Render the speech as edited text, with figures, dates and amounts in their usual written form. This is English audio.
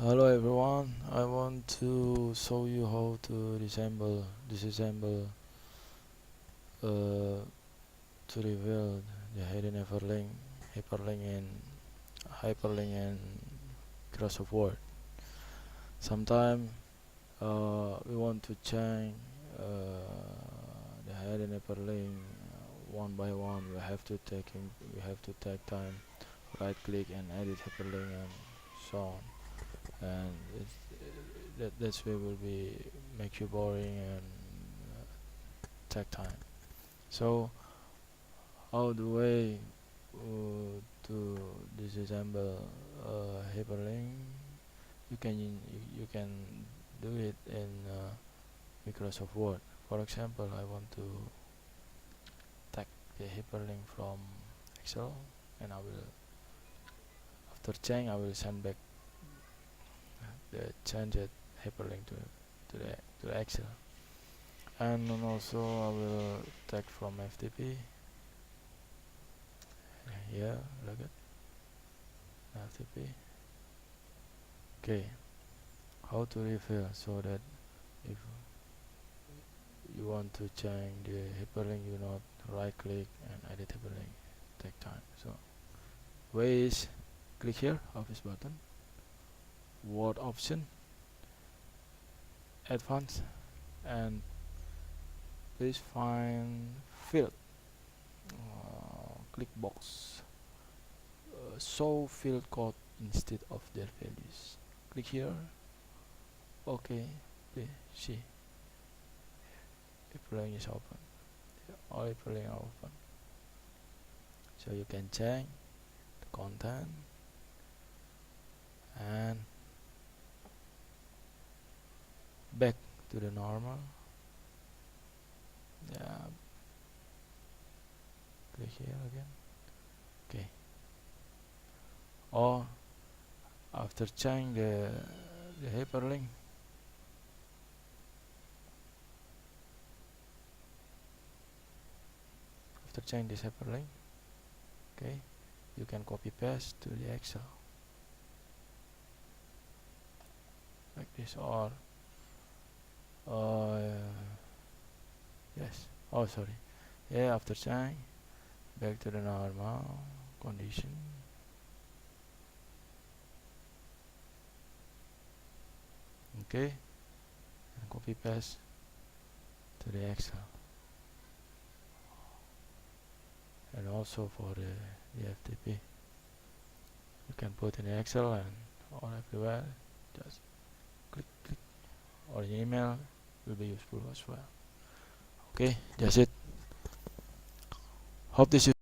Hello everyone, I want to show you how to disassemble to reveal the hidden hyperlink in Microsoft Word. Sometimes we want to change the hidden hyperlink one by one. We have to take time, right click and edit hyperlink and so on. And that's way will be make you boring and take time. So how do I to disassemble hyperlink? You can do it in Microsoft Word. For example, I want to take the hyperlink from Excel, and I will after change I will send back the changed hyperlink to the Excel. And then also I will take from FTP. Yeah, look at FTP. Okay, how to refill, so that if you want to change the hyperlink, you not right click and edit hyperlink, take time. So way is click here, office button, word option, advanced, and please find field, click box, show field code instead of their values. Click here. Okay, see hyperlink is open. All hyperlink are open, so you can change the content and back to the normal. Yeah, click here again. Okay, or after change the hyperlink, after change this hyperlink, okay, you can copy paste to the Excel like this, or yes, oh sorry, yeah, after change back to the normal condition. Okay, and copy paste to the Excel, and also for the FTP you can put in Excel and all everywhere. Just click or an email will be useful as well. Okay, that's it. Hope this is